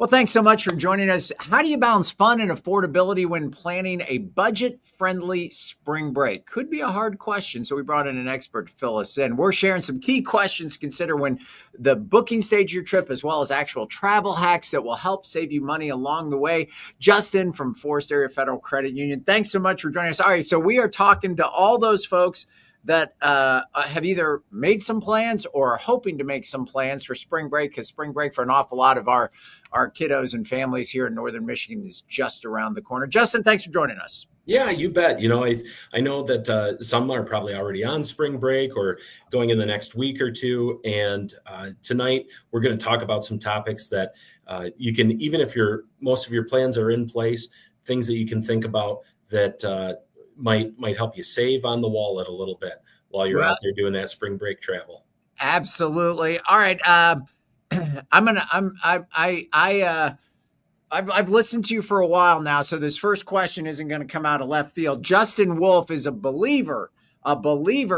Well, thanks so much for joining us. How do you balance fun and affordability when planning a budget-friendly spring break? Could be a hard question, so we brought in an expert to fill us in. We're sharing some key questions to consider when the booking stage of your trip, as well as actual travel hacks that will help save you money along the way. Justin from Forest Area Federal Credit Union, thanks so much for joining us. All right, so we are talking to all those folks that have either made some plans or are hoping to make some plans for spring break, because spring break for an awful lot of our kiddos and families here in Northern Michigan is just around the corner. Justin, thanks for joining us. Yeah, you bet. I know that some are probably already on spring break or going in the next week or two. And tonight we're going to talk about some topics that you can, even if most of your plans are in place, things that you can think about that might help you save on the wallet a little bit while you're out there doing that spring break travel. Absolutely. All right. I've listened to you for a while now, so this first question isn't going to come out of left field. Justin Wolf is a believer,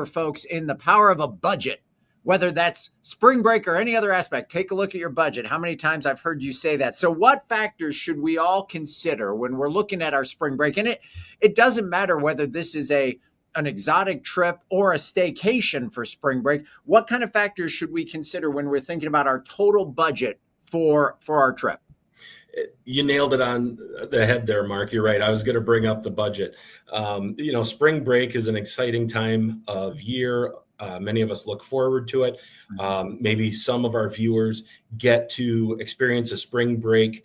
folks, in the power of a budget, whether that's spring break or any other aspect. Take a look at your budget. How many times I've heard you say that. So what factors should we all consider when we're looking at our spring break? And it doesn't matter whether this is an exotic trip or a staycation for spring break. What kind of factors should we consider when we're thinking about our total budget for our trip? You nailed it on the head there, Mark. You're right. I was going to bring up the budget. Spring break is an exciting time of year. Many of us look forward to it. Maybe some of our viewers get to experience a spring break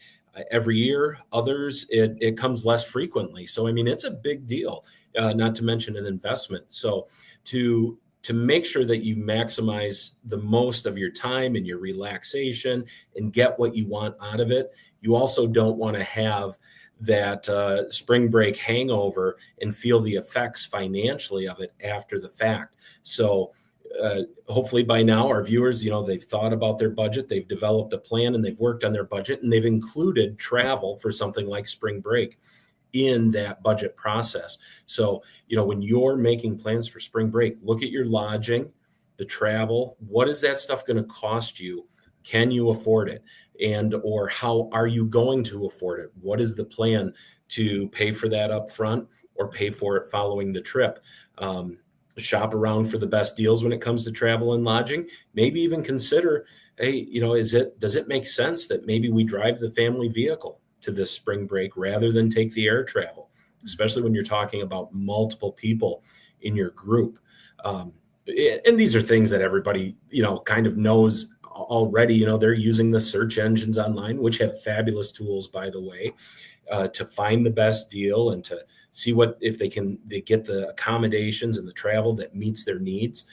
every year. Others, it comes less frequently. So, it's a big deal, not to mention an investment. So to make sure that you maximize the most of your time and your relaxation and get what you want out of it, you also don't want to have that spring break hangover and feel the effects financially of it after the fact. So hopefully by now our viewers, they've thought about their budget, they've developed a plan, and they've worked on their budget, and they've included travel for something like spring break in that budget process. So, when you're making plans for spring break, look at your lodging, the travel. What is that stuff going to cost you? Can you afford it? Or how are you going to afford it? What is the plan to pay for that up front or pay for it following the trip? Shop around for the best deals when it comes to travel and lodging. Maybe even consider, hey, does it make sense that maybe we drive the family vehicle to this spring break rather than take the air travel, especially when you're talking about multiple people in your group. And these are things that everybody, kind of knows already. They're using the search engines online, which have fabulous tools, by the way, to find the best deal and to see if they get the accommodations and the travel that meets their needs.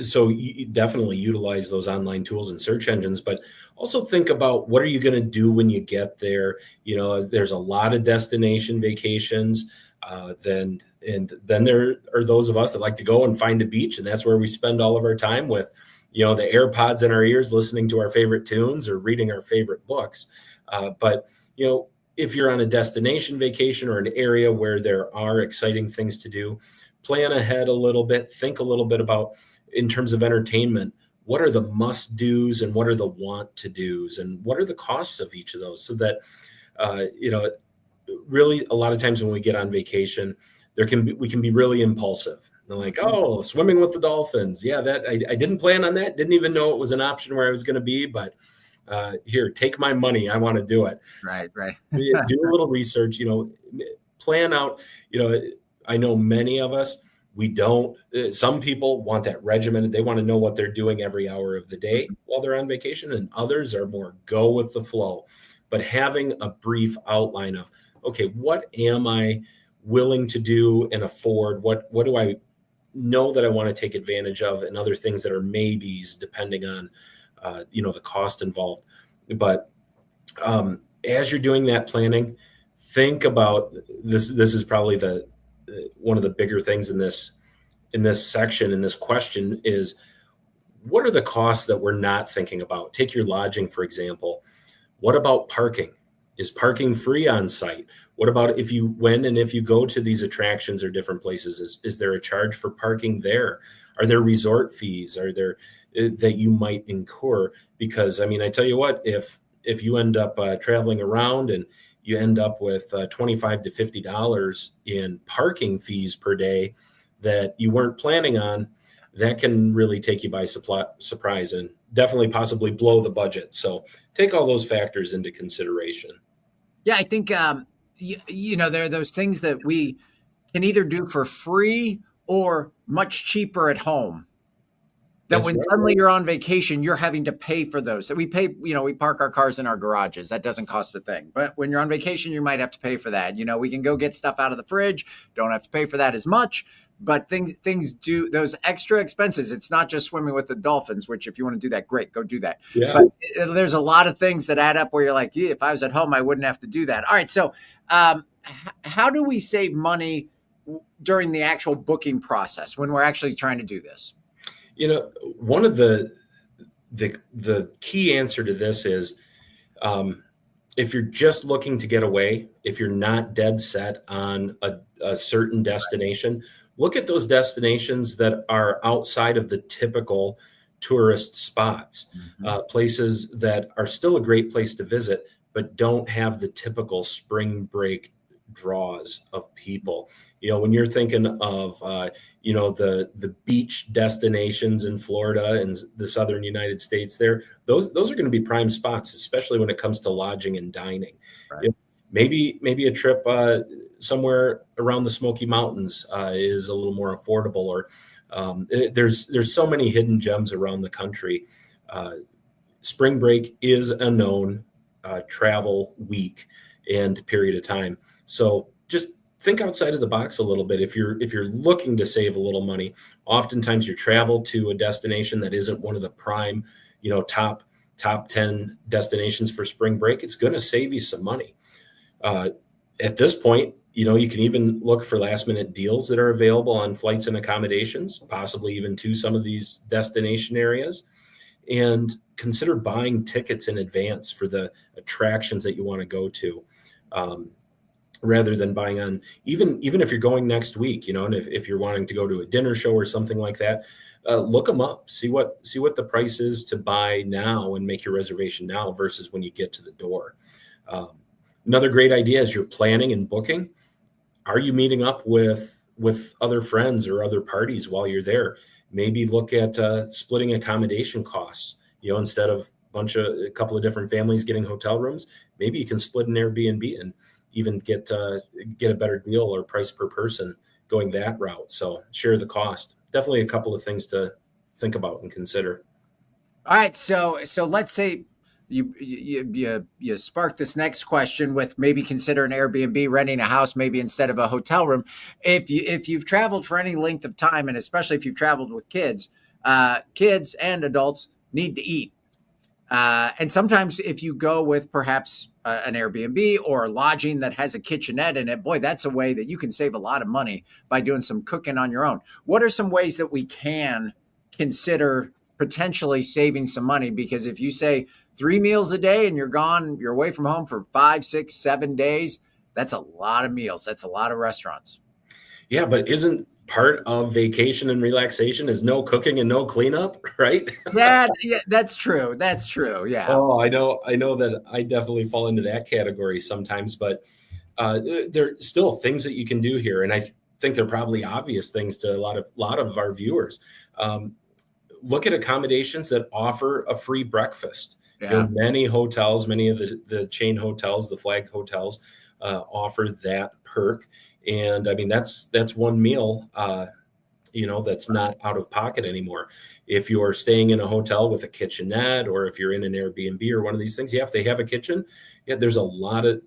So you definitely utilize those online tools and search engines, but also think about what are you going to do when you get there. There's a lot of destination vacations. Then there are those of us that like to go and find a beach, and that's where we spend all of our time with, the AirPods in our ears, listening to our favorite tunes or reading our favorite books. But if you're on a destination vacation or an area where there are exciting things to do, plan ahead a little bit, think a little bit about, in terms of entertainment, what are the must-dos and what are the want-to-dos and what are the costs of each of those, so that, really a lot of times when we get on vacation, we can be really impulsive. And like, oh, swimming with the dolphins. Yeah, that I didn't plan on that. Didn't even know it was an option where I was going to be, but here, take my money. I want to do it. Right. Do a little research, plan out, I know many of us, we don't, some people want that regimented. They want to know what they're doing every hour of the day while they're on vacation, and others are more go with the flow. But having a brief outline of, okay, what am I willing to do and afford? What do I know that I want to take advantage of, and other things that are maybes depending on, the cost involved. But as you're doing that planning, think about this. This is probably one of the bigger things in this section, in this question, is what are the costs that we're not thinking about? Take your lodging, for example. What about parking? Is parking free on site? What about if you go to these attractions or different places, is there a charge for parking there? Are there resort fees? Are there that you might incur? Because I tell you what, if if you end up traveling around and you end up with $25 to $50 in parking fees per day that you weren't planning on, that can really take you by surprise and definitely possibly blow the budget. So take all those factors into consideration. Yeah, I think there are those things that we can either do for free or much cheaper at home. That That's when right. suddenly you're on vacation, you're having to pay for those. So we pay, we park our cars in our garages. That doesn't cost a thing. But when you're on vacation, you might have to pay for that. We can go get stuff out of the fridge, don't have to pay for that as much. But things do those extra expenses. It's not just swimming with the dolphins, which if you want to do that, great, go do that. Yeah. But there's a lot of things that add up where you're like, yeah, if I was at home, I wouldn't have to do that. All right. So how do we save money during the actual booking process when we're actually trying to do this? One of the key answer to this is if you're just looking to get away, if you're not dead set on a certain destination, look at those destinations that are outside of the typical tourist spots, places that are still a great place to visit, but don't have the typical spring break draws of people. When you're thinking of the beach destinations in Florida and the southern United States, those are going to be prime spots, especially when it comes to lodging and dining. Right. Maybe a trip somewhere around the Smoky Mountains is a little more affordable, or there's so many hidden gems around the country. Spring break is a known travel week and period of time. So just think outside of the box a little bit. If you're looking to save a little money, oftentimes you travel to a destination that isn't one of the prime, top 10 destinations for spring break. It's going to save you some money. At this point, you can even look for last minute deals that are available on flights and accommodations, possibly even to some of these destination areas, and consider buying tickets in advance for the attractions that you want to go to. Rather than buying on, even if you're going next week, and if you're wanting to go to a dinner show or something like that, look them up, see what the price is to buy now and make your reservation now versus when you get to the door. Another great idea is you're planning and booking. Are you meeting up with other friends or other parties while you're there? Maybe look at splitting accommodation costs. Instead of a couple of different families getting hotel rooms, maybe you can split an Airbnb and even get a better deal or price per person going that route. So share the cost. Definitely a couple of things to think about and consider. All right. So let's say you spark this next question with maybe consider an Airbnb, renting a house, maybe instead of a hotel room. If you've traveled for any length of time, and especially if you've traveled with kids and adults need to eat. And sometimes if you go with perhaps an Airbnb or lodging that has a kitchenette in it, boy, that's a way that you can save a lot of money by doing some cooking on your own. What are some ways that we can consider potentially saving some money? Because if you say 3 meals a day and you're away from home for 5, 6, 7 days, that's a lot of meals. That's a lot of restaurants. Yeah, but isn't part of vacation and relaxation is no cooking and no cleanup, right? Yeah, that's true. That's true. Yeah. Oh, I know that I definitely fall into that category sometimes, but there are still things that you can do here, and I think they're probably obvious things to a lot of our viewers. Look at accommodations that offer a free breakfast. Yeah. Many hotels, many of the chain hotels, the flag hotels, offer that perk. And I mean, that's one meal, that's not out of pocket anymore. If you're staying in a hotel with a kitchenette, or if you're in an Airbnb or one of these things, if they have a kitchen, there's a lot of,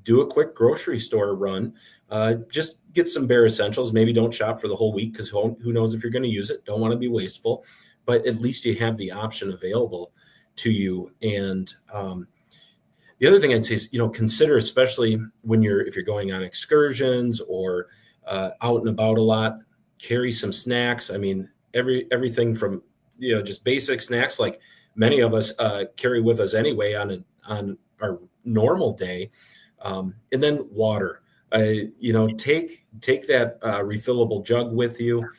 do a quick grocery store run. Just get some bare essentials. Maybe don't shop for the whole week because who knows if you're going to use it. Don't want to be wasteful, but at least you have the option available to you. And the other thing I'd say is, consider, especially if you're going on excursions or out and about a lot, carry some snacks. I mean, everything from, just basic snacks like many of us carry with us anyway on our normal day. And then water, take that refillable jug with you,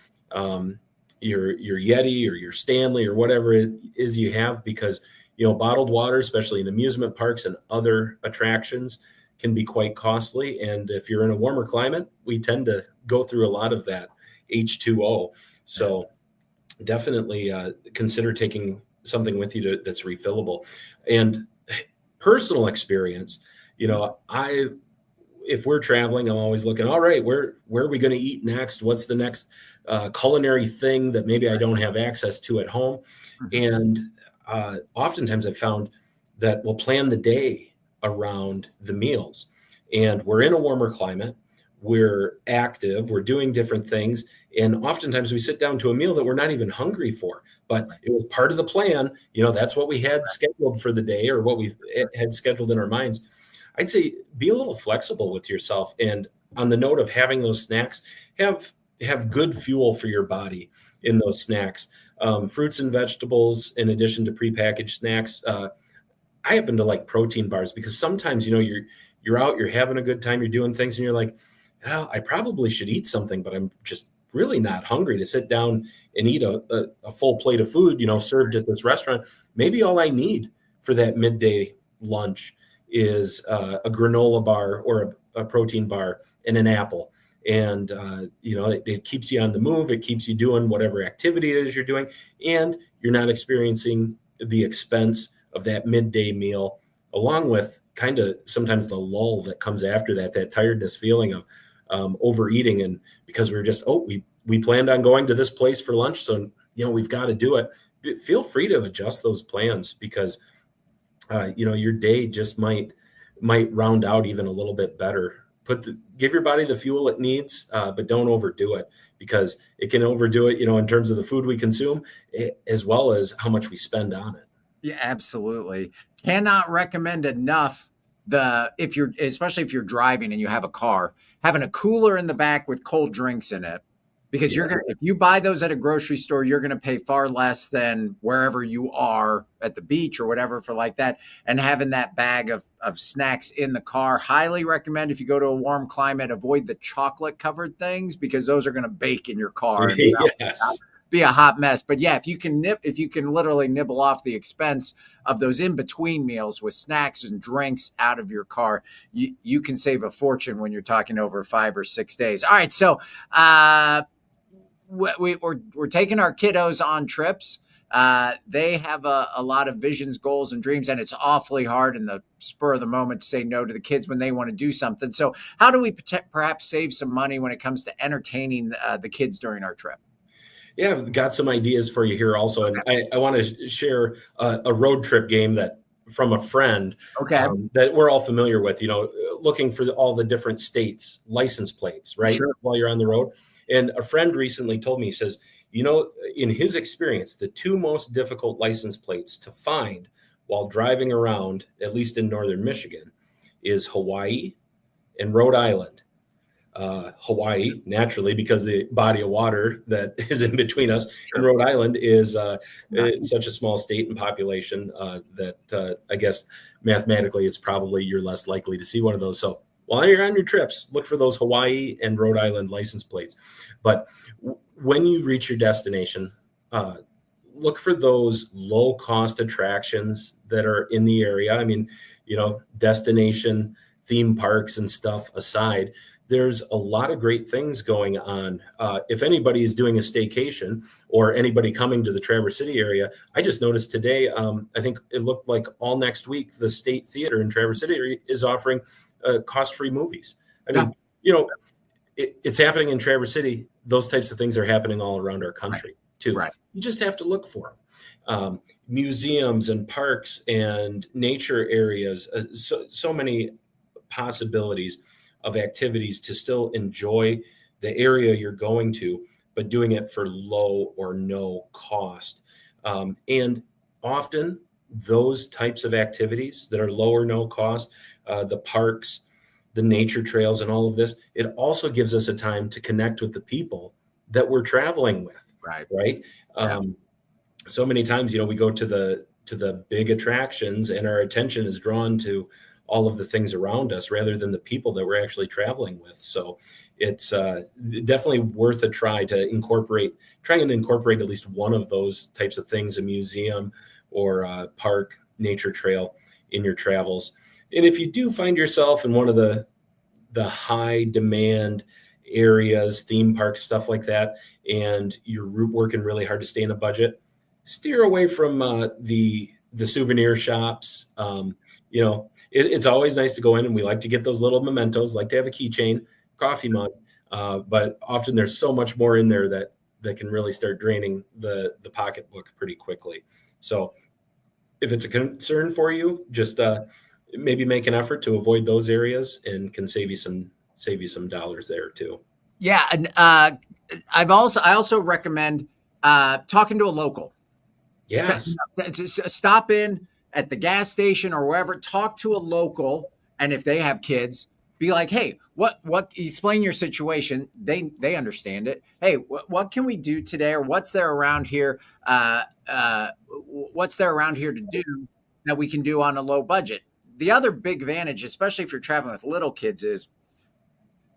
your Yeti or your Stanley or whatever it is you have, because bottled water, especially in amusement parks and other attractions, can be quite costly. And if you're in a warmer climate, we tend to go through a lot of that H2O. So definitely consider taking something with you that's refillable. And personal experience, if we're traveling, I'm always looking, all right, where are we going to eat next? What's the next culinary thing that maybe I don't have access to at home? And oftentimes I've found that we'll plan the day around the meals. And we're in a warmer climate, we're active, we're doing different things. And oftentimes we sit down to a meal that we're not even hungry for, but it was part of the plan. That's what we had scheduled for the day, or what we had scheduled in our minds. I'd say be a little flexible with yourself. And on the note of having those snacks, have good fuel for your body in those snacks. Fruits and vegetables, in addition to prepackaged snacks. I happen to like protein bars, because sometimes, you're out, you're having a good time, you're doing things, and you're like, well, I probably should eat something, but I'm just really not hungry to sit down and eat a full plate of food, served at this restaurant. Maybe all I need for that midday lunch is a granola bar or a protein bar and an apple. And, it keeps you on the move. It keeps you doing whatever activity it is you're doing. And you're not experiencing the expense of that midday meal, along with kind of sometimes the lull that comes after that tiredness feeling of overeating. And because we were just, we planned on going to this place for lunch, so, we've got to do it. Feel free to adjust those plans, because your day just might round out even a little bit better. Give your body the fuel it needs, but don't overdo it, because it can overdo it, in terms of the food we consume, as well as how much we spend on it. Yeah, absolutely. Cannot recommend enough especially if you're driving and you have a car, having a cooler in the back with cold drinks in it. Because if you buy those at a grocery store, you're going to pay far less than wherever you are at the beach or whatever for like that. And having that bag of snacks in the car, highly recommend. If you go to a warm climate, avoid the chocolate covered things, because those are going to bake in your car and Yes. be a hot mess. But yeah, if you can literally nibble off the expense of those in between meals with snacks and drinks out of your car, you can save a fortune when you're talking over 5 or 6 days. All right. So, we're taking our kiddos on trips. They have a lot of visions, goals, and dreams, and it's awfully hard in the spur of the moment to say no to the kids when they want to do something. So how do we perhaps save some money when it comes to entertaining the kids during our trip? Yeah, I've got some ideas for you here also. And I want to share a road trip game from a friend that we're all familiar with, looking for all the different states' license plates, right? Sure. While you're on the road. And a friend recently told me, he says, in his experience, the two most difficult license plates to find while driving around, at least in northern Michigan, is Hawaii and Rhode Island. Hawaii, naturally, because the body of water that is in between us, and Rhode Island is such a small state and population that I guess mathematically it's probably you're less likely to see one of those. So while you're on your trips, look for those Hawaii and Rhode Island license plates. But when you reach your destination, look for those low-cost attractions that are in the area. I mean, destination theme parks and stuff aside, there's a lot of great things going on. If anybody is doing a staycation or anybody coming to the Traverse City area, I just noticed today, I think it looked like all next week, the State Theater in Traverse City is offering cost-free movies. I mean, it's happening in Traverse City. Those types of things are happening all around our country too. Right. You just have to look for them. Museums and parks and nature areas, so many possibilities of activities to still enjoy the area you're going to, but doing it for low or no cost. And often those types of activities that are low or no cost, the parks, the nature trails, and all of this, it also gives us a time to connect with the people that we're traveling with. Right. So many times, we go to the big attractions and our attention is drawn to all of the things around us rather than the people that we're actually traveling with. So it's definitely worth a try to try and incorporate at least one of those types of things, a museum or a park nature trail in your travels. And if you do find yourself in one of the high demand areas, theme parks, stuff like that, and you're working really hard to stay in a budget, steer away from the souvenir shops. It's always nice to go in, and we like to get those little mementos, like to have a keychain, coffee mug, but often there's so much more in there that can really start draining the pocketbook pretty quickly. So if it's a concern for you, just maybe make an effort to avoid those areas, and can save you some dollars there too. Yeah, and I also recommend talking to a local. Yes. Just stop in at the gas station or wherever, talk to a local, and if they have kids, be like, hey, what explain your situation. They understand it. Hey, what can we do today, or what's there around here? What's there around here to do that we can do on a low budget? The other big advantage, especially if you're traveling with little kids, is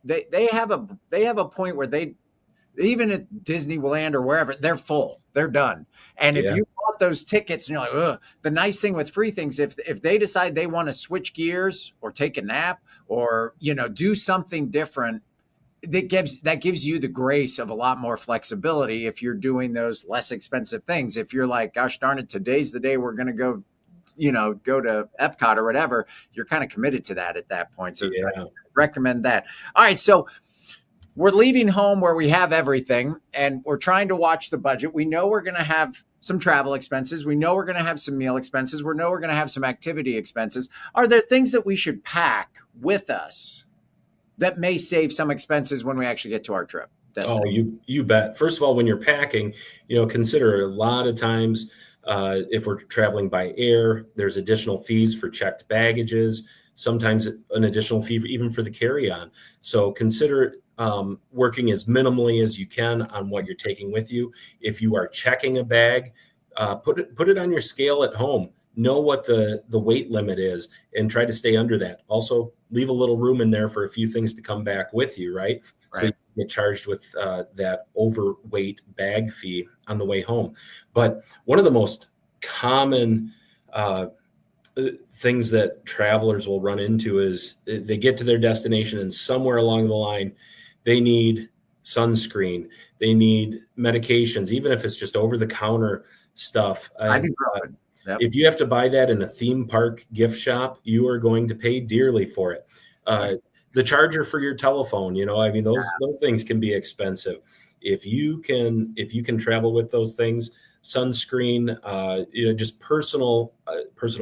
they have a point where even at Disneyland or wherever, they're full, they're done. And if you bought those tickets and you're like, ugh, the nice thing with free things, if they decide they want to switch gears or take a nap or, do something different, that gives you the grace of a lot more flexibility if you're doing those less expensive things. If you're like, gosh darn it, today's the day we're going to go, go to Epcot or whatever, you're kind of committed to that at that point. So I recommend that. All right. So we're leaving home where we have everything, and we're trying to watch the budget. We know we're going to have some travel expenses. We know we're going to have some meal expenses. We know we're going to have some activity expenses. Are there things that we should pack with us that may save some expenses when we actually get to our trip? Oh, you bet. First of all, when you're packing, consider a lot of times if we're traveling by air, there's additional fees for checked baggages, sometimes an additional fee even for the carry-on. So consider working as minimally as you can on what you're taking with you. If you are checking a bag, put it on your scale at home. Know what the weight limit is and try to stay under that. Also, leave a little room in there for a few things to come back with you, right? So you get charged with that overweight bag fee on the way home. But one of the most common things that travelers will run into is they get to their destination, and somewhere along the line, they need sunscreen, they need medications, even if it's just over-the-counter stuff. Yep. If you have to buy that in a theme park gift shop, you are going to pay dearly for it. The charger for your telephone, those things can be expensive. If you can travel with those things, sunscreen, just personal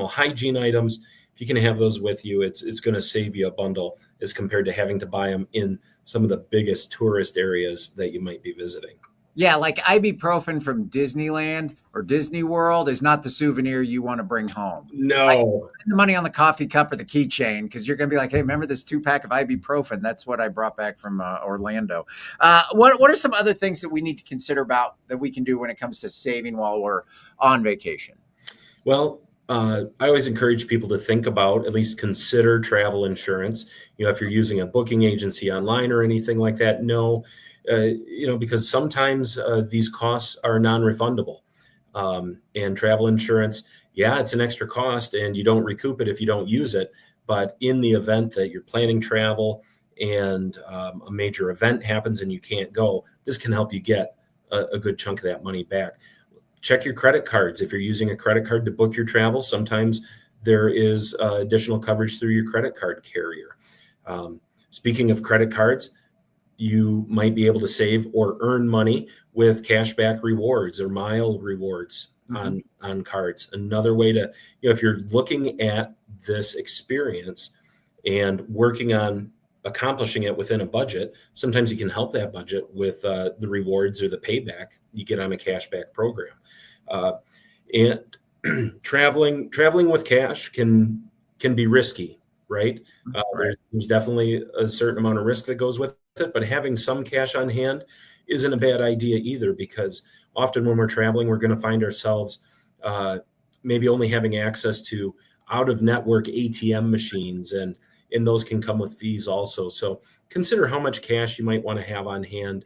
hygiene items, if you can have those with you, it's going to save you a bundle as compared to having to buy them in some of the biggest tourist areas that you might be visiting. Yeah, like ibuprofen from Disneyland or Disney World is not the souvenir you want to bring home. No. Spend the money on the coffee cup or the keychain, because you're going to be like, hey, remember this 2-pack of ibuprofen? That's what I brought back from Orlando. What are some other things that we need to consider about that we can do when it comes to saving while we're on vacation? Well, I always encourage people to think about, at least consider travel insurance. If you're using a booking agency online or anything like that, because sometimes these costs are non-refundable. And travel insurance, it's an extra cost and you don't recoup it if you don't use it. But in the event that you're planning travel and a major event happens and you can't go, this can help you get a good chunk of that money back. Check your credit cards. If you're using a credit card to book your travel, sometimes there is additional coverage through your credit card carrier. Speaking of credit cards, you might be able to save or earn money with cashback rewards or mile rewards on cards. Another way to, if you're looking at this experience and working on accomplishing it within a budget, sometimes you can help that budget with the rewards or the payback you get on a cashback program. And traveling with cash can be risky, right? There's definitely a certain amount of risk that goes with it, but having some cash on hand isn't a bad idea either, because often when we're traveling, we're going to find ourselves maybe only having access to out-of-network ATM machines, and those can come with fees also. So consider how much cash you might want to have on hand.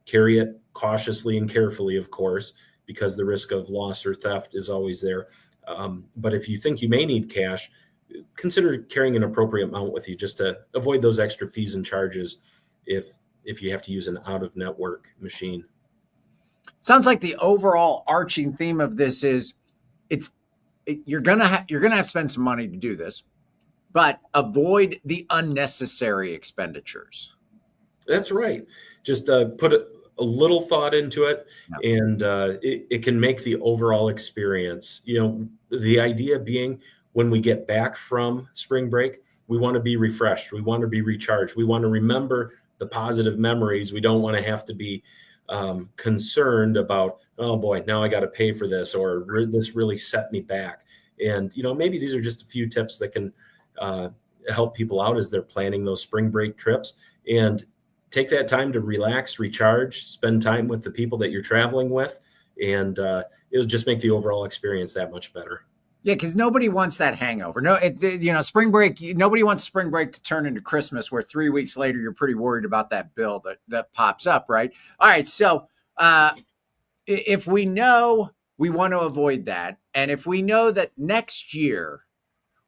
Carry it cautiously and carefully, of course, because the risk of loss or theft is always there. But if you think you may need cash, consider carrying an appropriate amount with you just to avoid those extra fees and charges if you have to use an out-of-network machine. Sounds like the overall arching theme of this is you're gonna have to spend some money to do this, but avoid the unnecessary expenditures. That's right. Just put a little thought into it, and it can make the overall experience. The idea being, when we get back from spring break, we want to be refreshed. We want to be recharged. We want to remember the positive memories. We don't want to have to be concerned about, oh boy, now I got to pay for this, or this really set me back. And maybe these are just a few tips that can help people out as they're planning those spring break trips. And take that time to relax, recharge, spend time with the people that you're traveling with, and it'll just make the overall experience that much better. Yeah, because nobody wants that hangover. No, spring break. Nobody wants spring break to turn into Christmas, where 3 weeks later you're pretty worried about that bill that pops up, right? All right, so if we know we want to avoid that, and if we know that next year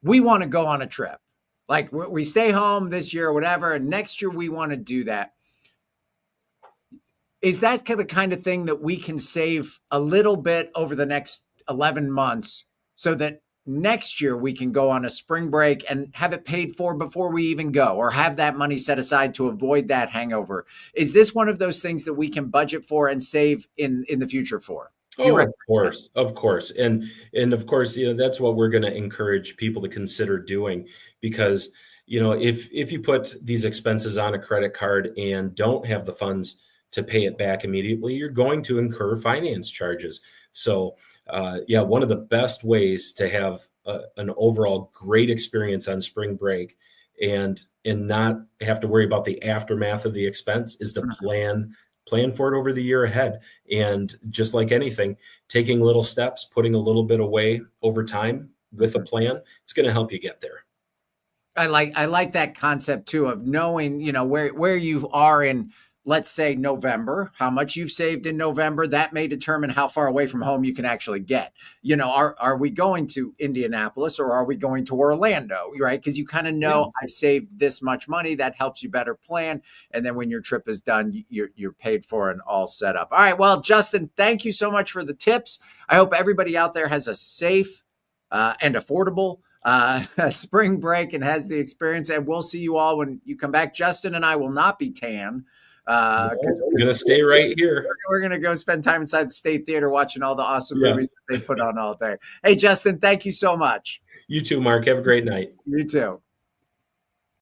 we want to go on a trip, like we stay home this year or whatever, and next year we want to do that, is that the kind of thing that we can save a little bit over the next 11 months? So that next year we can go on a spring break and have it paid for before we even go, or have that money set aside to avoid that hangover. Is this one of those things that we can budget for and save in the future for? Oh, of course. And of course, that's what we're going to encourage people to consider doing, because, if you put these expenses on a credit card and don't have the funds to pay it back immediately, you're going to incur finance charges. So, one of the best ways to have an overall great experience on spring break and not have to worry about the aftermath of the expense is to plan for it over the year ahead. And just like anything, taking little steps, putting a little bit away over time with a plan, it's going to help you get there. I like that concept too, of knowing, where you are in, let's say, November, how much you've saved in November. That may determine how far away from home you can actually get. Are we going to Indianapolis, or are we going to Orlando, right? Because you kind of know, I've saved this much money. That helps you better plan. And then when your trip is done, you're paid for and all set up. All right. Well, Justin, thank you so much for the tips. I hope everybody out there has a safe and affordable spring break and has the experience. And we'll see you all when you come back. Justin and I will not be tan. Because we're going to stay right here. We're going to go spend time inside the State Theater watching all the awesome movies that they put on all day. Hey, Justin, thank you so much. You too, Mark. Have a great night. You too.